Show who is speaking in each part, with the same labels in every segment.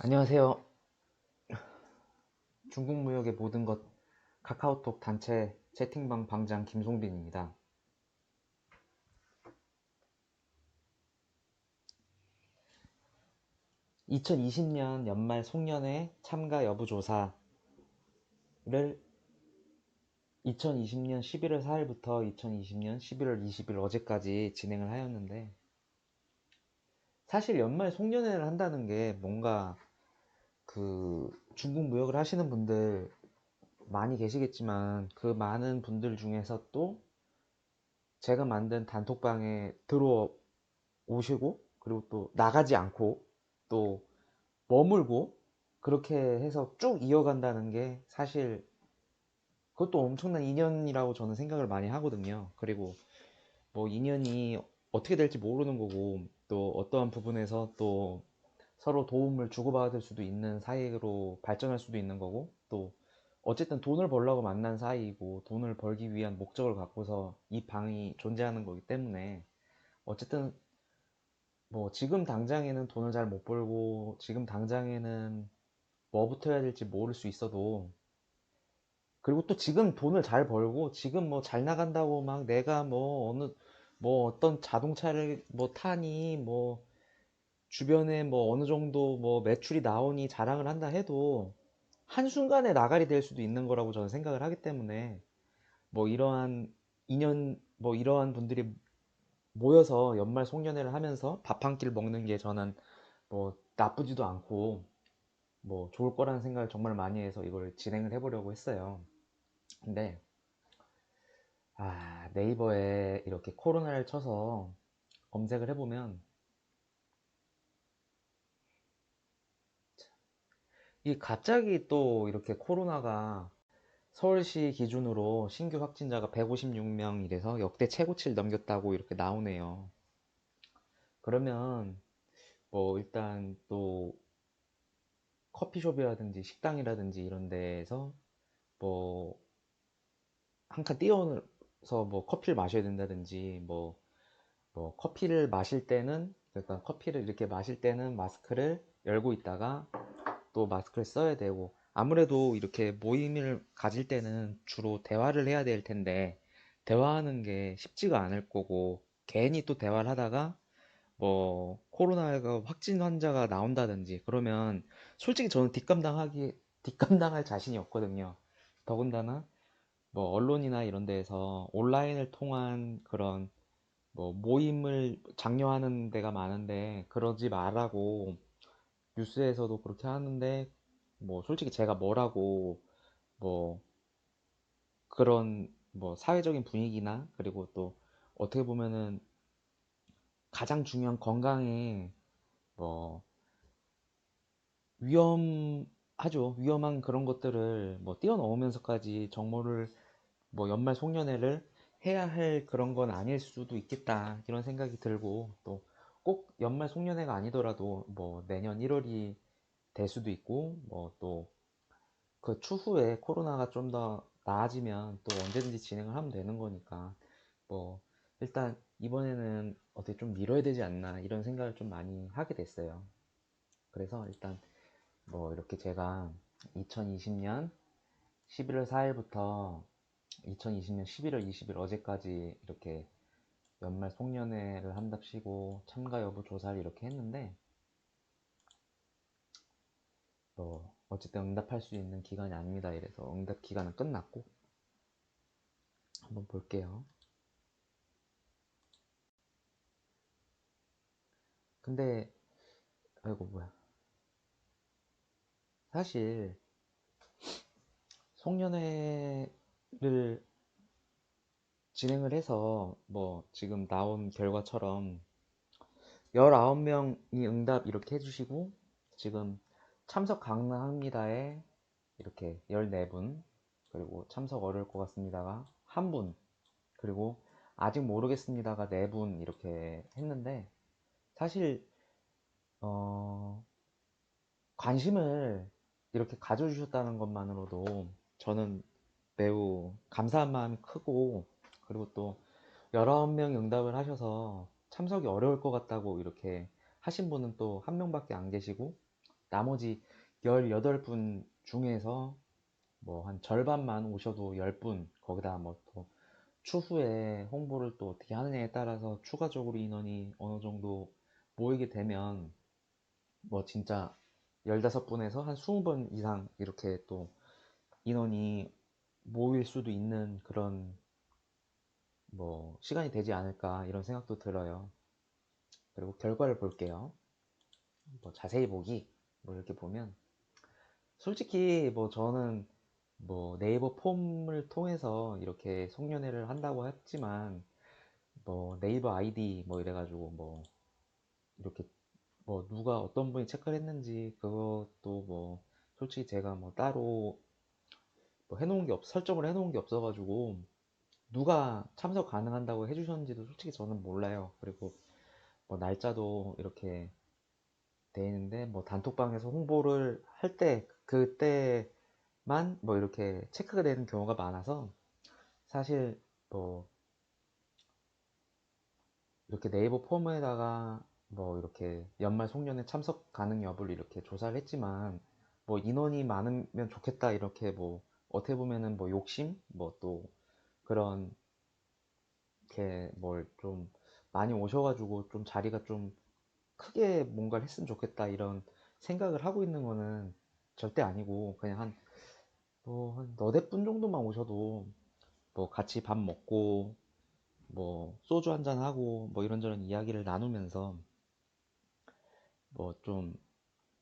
Speaker 1: 안녕하세요. 중국 무역의 모든 것 카카오톡 단체 채팅방 방장 김송빈입니다. 2020년 연말 송년회 참가 여부 조사를 2020년 11월 4일부터 2020년 11월 20일 어제까지 진행을 하였는데, 사실 연말 송년회를 한다는 게 뭔가 중국 무역을 하시는 분들 많이 계시겠지만, 그 많은 분들 중에서 또 제가 만든 단톡방에 들어오시고, 그리고 또 나가지 않고 또 머물고 그렇게 해서 쭉 이어간다는 게 사실 그것도 엄청난 인연이라고 저는 생각을 많이 하거든요. 그리고 뭐 인연이 어떻게 될지 모르는 거고, 또 어떠한 부분에서 또 서로 도움을 주고받을 수도 있는 사이로 발전할 수도 있는 거고, 또 어쨌든 돈을 벌려고 만난 사이이고 돈을 벌기 위한 목적을 갖고서 이 방이 존재하는 거기 때문에, 어쨌든 뭐 지금 당장에는 돈을 잘 못 벌고 지금 당장에는 뭐부터 해야 될지 모를 수 있어도, 그리고 또 지금 돈을 잘 벌고 지금 뭐 잘 나간다고 막 내가 뭐 어느 뭐 어떤 자동차를 뭐 타니 뭐 주변에 뭐 어느 정도 뭐 매출이 나오니 자랑을 한다 해도 한순간에 나가리 될 수도 있는 거라고 저는 생각을 하기 때문에, 뭐 이러한 인연 뭐 이러한 분들이 모여서 연말 송년회를 하면서 밥 한 끼를 먹는 게 저는 뭐 나쁘지도 않고 뭐 좋을 거라는 생각을 정말 많이 해서 이걸 진행을 해보려고 했어요. 근데 네이버에 이렇게 코로나를 쳐서 검색을 해보면 이 갑자기 또 이렇게 코로나가 서울시 기준으로 신규 확진자가 156명이래서 역대 최고치를 넘겼다고 이렇게 나오네요. 그러면 뭐 일단 또 커피숍이라든지 식당이라든지 이런 데에서 뭐 한 칸 띄어서 뭐 커피를 마셔야 된다든지, 뭐 커피를 마실 때는, 그러니까 커피를 이렇게 마실 때는 마스크를 열고 있다가 또 마스크를 써야 되고, 아무래도 이렇게 모임을 가질 때는 주로 대화를 해야 될 텐데 대화하는 게 쉽지가 않을 거고, 괜히 또 대화를 하다가 뭐 코로나가 확진 환자가 나온다든지 그러면 솔직히 저는 뒷감당할 자신이 없거든요. 더군다나 뭐 언론이나 이런 데에서 온라인을 통한 그런 뭐 모임을 장려하는 데가 많은데 그러지 말라고 뉴스에서도 그렇게 하는데, 뭐 솔직히 제가 뭐라고 뭐 그런 뭐 사회적인 분위기나, 그리고 또 어떻게 보면은 가장 중요한 건강에 뭐 위험한 그런 것들을 뭐 뛰어넘으면서까지 정모를 뭐 연말 송년회를 해야 할 그런 건 아닐 수도 있겠다 이런 생각이 들고, 또 꼭 연말 송년회가 아니더라도 뭐 내년 1월이 될 수도 있고, 뭐 또 그 추후에 코로나가 좀 더 나아지면 또 언제든지 진행을 하면 되는 거니까, 뭐 일단 이번에는 어떻게 좀 미뤄야 되지 않나 이런 생각을 좀 많이 하게 됐어요. 그래서 일단 뭐 이렇게 제가 2020년 11월 4일부터 2020년 11월 20일 어제까지 이렇게 연말 송년회를 한답시고 참가 여부 조사를 이렇게 했는데, 뭐 어쨌든 응답할 수 있는 기간이 아닙니다. 이래서 응답 기간은 끝났고, 한번 볼게요. 근데 아이고 뭐야, 사실 송년회를 진행을 해서 뭐 지금 나온 결과처럼 19명이 응답 이렇게 해주시고, 지금 참석 가능합니다에 이렇게 14분, 그리고 참석 어려울 것 같습니다가 1분, 그리고 아직 모르겠습니다가 4분 이렇게 했는데, 사실 어, 관심을 이렇게 가져주셨다는 것만으로도 저는 매우 감사한 마음이 크고, 그리고 또 19명 응답을 하셔서 참석이 어려울 것 같다고 이렇게 하신 분은 또 한 명밖에 안 계시고, 나머지 18분 중에서 뭐 한 절반만 오셔도 10분, 거기다 뭐 또 추후에 홍보를 또 어떻게 하느냐에 따라서 추가적으로 인원이 어느 정도 모이게 되면 뭐 진짜 15분에서 한 20분 이상 이렇게 또 인원이 모일 수도 있는 그런 뭐 시간이 되지 않을까 이런 생각도 들어요. 그리고 결과를 볼게요. 뭐 자세히 보기 뭐 이렇게 보면 솔직히 뭐 저는 뭐 네이버 폼을 통해서 이렇게 송년회를 한다고 했지만 뭐 네이버 아이디 뭐 이래가지고 뭐 이렇게 뭐 누가 어떤 분이 체크를 했는지 그것도 뭐 솔직히 제가 뭐 따로 뭐 해놓은 게 설정을 해놓은 게 없어가지고 누가 참석 가능한다고 해주셨는지도 솔직히 저는 몰라요. 그리고 뭐 날짜도 이렇게 돼 있는데 뭐 단톡방에서 홍보를 할 때 그때만 뭐 이렇게 체크가 되는 경우가 많아서 사실 뭐 이렇게 네이버 폼에다가 뭐 이렇게 연말 송년회 참석 가능 여부를 이렇게 조사를 했지만 뭐 인원이 많으면 좋겠다 이렇게 뭐 어떻게 보면은 뭐 욕심 뭐 또 그런 이렇게 뭘 좀 많이 오셔가지고 좀 자리가 좀 크게 뭔가를 했으면 좋겠다 이런 생각을 하고 있는 거는 절대 아니고 그냥 한 너댓 분 정도만 오셔도 뭐 같이 밥 먹고 뭐 소주 한잔 하고 뭐 이런저런 이야기를 나누면서 뭐 좀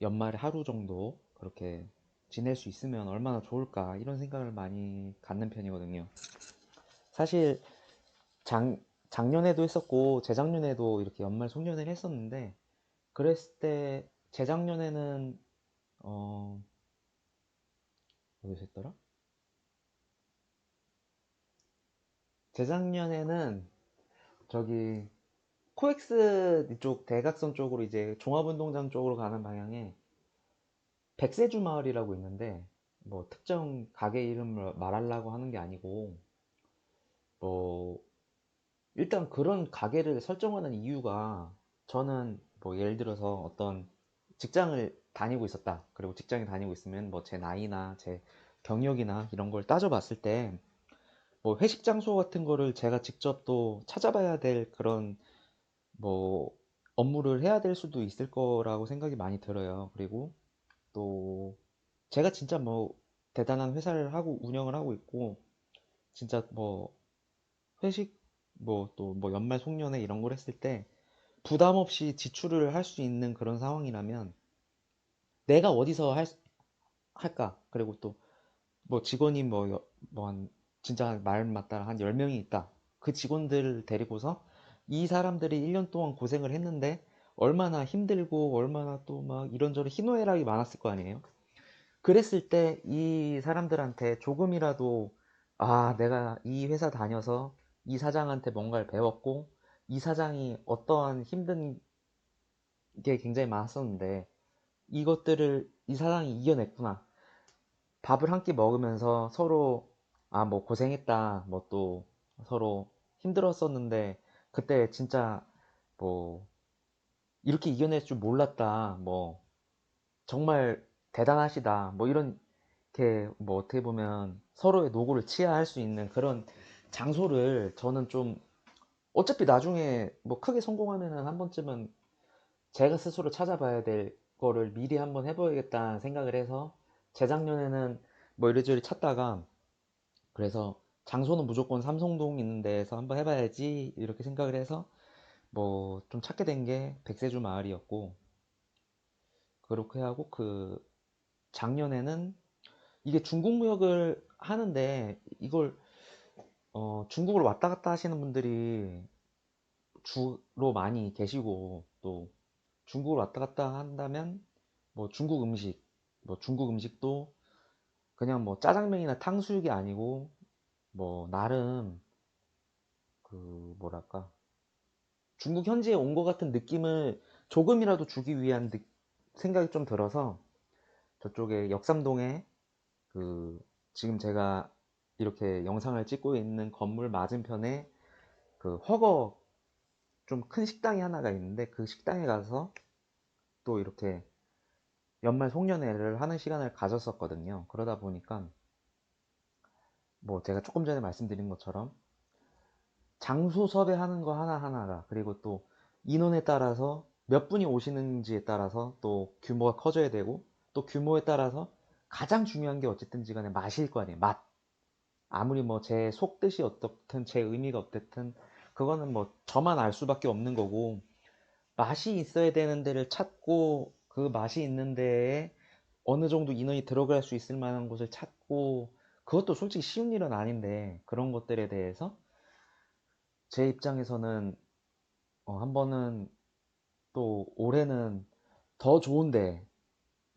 Speaker 1: 연말에 하루 정도 그렇게 지낼 수 있으면 얼마나 좋을까 이런 생각을 많이 갖는 편이거든요. 사실 작년에도 했었고 재작년에도 이렇게 연말 송년회를 했었는데 그랬을 때 재작년에는 어 어디서 했더라? 재작년에는 저기 코엑스 이쪽 대각선 쪽으로 이제 종합운동장 쪽으로 가는 방향에 백세주 마을이라고 있는데 뭐 특정 가게 이름을 말하려고 하는 게 아니고 뭐 일단 그런 가게를 설정하는 이유가 저는 뭐 예를 들어서 어떤 직장을 다니고 있었다. 그리고 직장에 다니고 있으면 뭐 제 나이나 제 경력이나 이런 걸 따져봤을 때 뭐 회식 장소 같은 거를 제가 직접 또 찾아봐야 될 그런 뭐 업무를 해야 될 수도 있을 거라고 생각이 많이 들어요. 그리고 또 제가 진짜 뭐 대단한 회사를 하고 운영을 하고 있고 진짜 뭐 회식 뭐 또 뭐 연말 송년회 이런 걸 했을 때 부담 없이 지출을 할 수 있는 그런 상황이라면 내가 어디서 할까? 그리고 또 뭐 직원이 뭐 한 진짜 말 맞따라 한 10명이 있다. 그 직원들을 데리고서 이 사람들이 1년 동안 고생을 했는데 얼마나 힘들고 얼마나 또 막 이런저런 희노애락이 많았을 거 아니에요? 그랬을 때 이 사람들한테 조금이라도 아, 내가 이 회사 다녀서 이 사장한테 뭔가를 배웠고 이 사장이 어떠한 힘든 게 굉장히 많았었는데 이것들을 이 사장이 이겨냈구나. 밥을 한 끼 먹으면서 서로 아, 뭐 고생했다. 뭐 또 서로 힘들었었는데 그때 진짜 뭐 이렇게 이겨낼 줄 몰랐다. 뭐 정말 대단하시다. 뭐 이런 게 뭐 어떻게 보면 서로의 노고를 치하할 수 있는 그런 장소를 저는 좀 어차피 나중에 뭐 크게 성공하면은 한 번쯤은 제가 스스로 찾아봐야 될 거를 미리 한번 해봐야겠다는 생각을 해서 재작년에는 뭐 이리저리 찾다가 그래서 장소는 무조건 삼성동 있는 데에서 한번 해봐야지 이렇게 생각을 해서 뭐 좀 찾게 된 게 백세주 마을이었고 그렇게 하고 그 작년에는 이게 중국무역을 하는데 이걸 중국을 왔다 갔다 하시는 분들이 주로 많이 계시고 또 중국을 왔다 갔다 한다면 뭐 중국 음식도 그냥 뭐 짜장면이나 탕수육이 아니고 뭐 나름 그 뭐랄까 중국 현지에 온 것 같은 느낌을 조금이라도 주기 위한 생각이 좀 들어서 저쪽에 역삼동에 그 지금 제가 이렇게 영상을 찍고 있는 건물 맞은편에 그 허거 좀 큰 식당이 하나가 있는데 그 식당에 가서 또 이렇게 연말 송년회를 하는 시간을 가졌었거든요. 그러다 보니까 뭐 제가 조금 전에 말씀드린 것처럼 장소 섭외하는 거 하나하나가, 그리고 또 인원에 따라서 몇 분이 오시는지에 따라서 또 규모가 커져야 되고, 또 규모에 따라서 가장 중요한 게 어쨌든지 간에 맛일 거 아니에요. 맛. 아무리 뭐 제 속뜻이 어떻든 제 의미가 어떻든 그거는 뭐 저만 알 수밖에 없는 거고, 맛이 있어야 되는 데를 찾고 그 맛이 있는 데에 어느 정도 인원이 들어갈 수 있을 만한 곳을 찾고, 그것도 솔직히 쉬운 일은 아닌데, 그런 것들에 대해서 제 입장에서는 한 번은, 또 올해는 더 좋은데,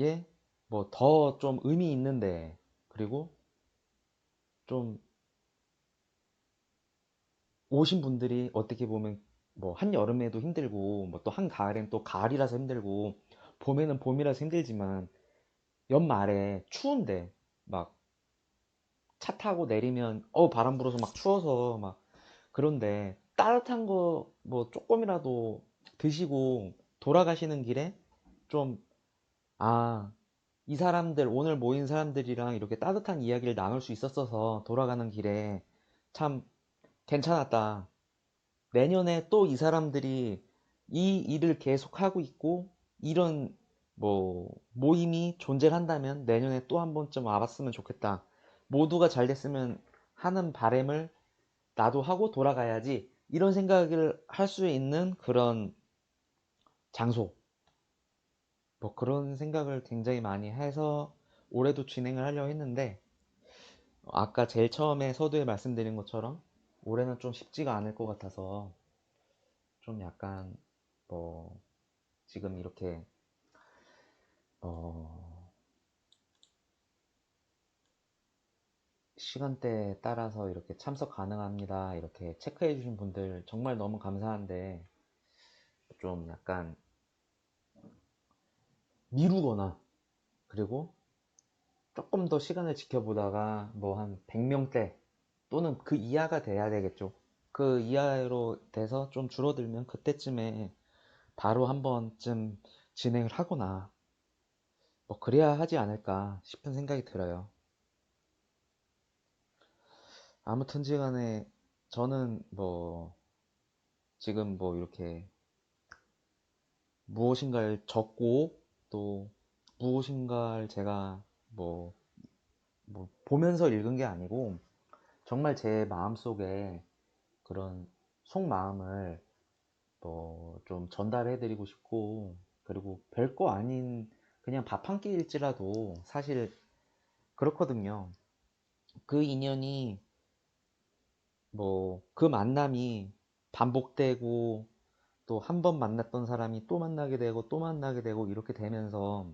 Speaker 1: 예? 뭐 더 좀 의미 있는데, 그리고 좀 오신 분들이 어떻게 보면 뭐 한여름에도 힘들고, 뭐 또 한가을엔 또 가을이라서 힘들고, 봄에는 봄이라서 힘들지만, 연말에 추운데 막 차 타고 내리면 바람 불어서 막 추워서 막, 그런데 따뜻한 거 뭐 조금이라도 드시고 돌아가시는 길에 좀, 아, 이 사람들, 오늘 모인 사람들이랑 이렇게 따뜻한 이야기를 나눌 수 있었어서 돌아가는 길에 참 괜찮았다. 내년에 또 이 사람들이 이 일을 계속하고 있고, 이런 뭐 모임이 존재한다면 내년에 또 한 번쯤 와봤으면 좋겠다. 모두가 잘 됐으면 하는 바람을 나도 하고 돌아가야지. 이런 생각을 할 수 있는 그런 장소. 뭐 그런 생각을 굉장히 많이 해서 올해도 진행을 하려고 했는데, 아까 제일 처음에 서두에 말씀드린 것처럼 올해는 좀 쉽지가 않을 것 같아서, 좀 약간 뭐 지금 이렇게 어 시간대에 따라서 이렇게 참석 가능합니다, 이렇게 체크해 주신 분들 정말 너무 감사한데, 좀 약간 미루거나, 그리고 조금 더 시간을 지켜보다가 뭐 한 100명대 또는 그 이하가 돼야 되겠죠. 그 이하로 돼서 좀 줄어들면 그때쯤에 바로 한 번쯤 진행을 하거나 뭐 그래야 하지 않을까 싶은 생각이 들어요. 아무튼지 간에 저는 뭐 지금 뭐 이렇게 무엇인가를 적고, 또 무엇인가를 제가 뭐, 뭐 보면서 읽은 게 아니고, 정말 제 마음속에 그런 속마음을 뭐 좀 전달해 드리고 싶고, 그리고 별거 아닌 그냥 밥 한 끼일지라도 사실 그렇거든요. 그 인연이, 뭐 그 만남이 반복되고, 또 한 번 만났던 사람이 또 만나게 되고 또 만나게 되고 이렇게 되면서,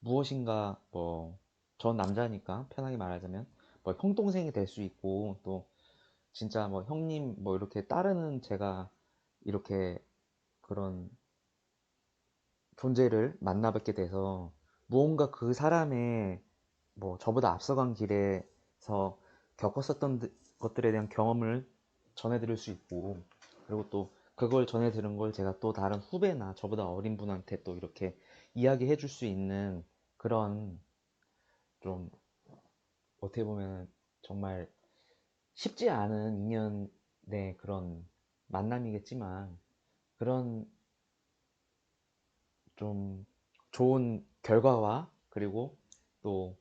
Speaker 1: 무엇인가 뭐 전 남자니까 편하게 말하자면 뭐 형 동생이 될 수 있고, 또 진짜 뭐 형님 뭐 이렇게 따르는 제가 이렇게 그런 존재를 만나뵙게 돼서, 무언가 그 사람의 뭐 저보다 앞서간 길에서 겪었었던 것들에 대한 경험을 전해드릴 수 있고, 그리고 또 그걸 전해들은 걸 제가 또 다른 후배나 저보다 어린 분한테 또 이렇게 이야기해 줄 수 있는 그런, 좀 어떻게 보면 정말 쉽지 않은 인연의 그런 만남이겠지만, 그런 좀 좋은 결과와, 그리고 또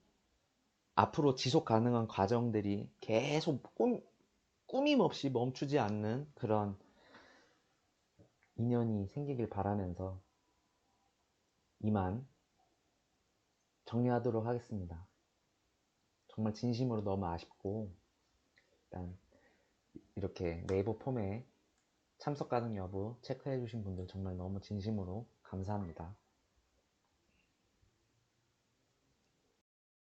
Speaker 1: 앞으로 지속 가능한 과정들이 계속 꾸밈 없이 멈추지 않는 그런 인연이 생기길 바라면서 이만 정리하도록 하겠습니다. 정말 진심으로 너무 아쉽고, 일단 이렇게 네이버 폼에 참석 가능 여부 체크해 주신 분들 정말 너무 진심으로 감사합니다.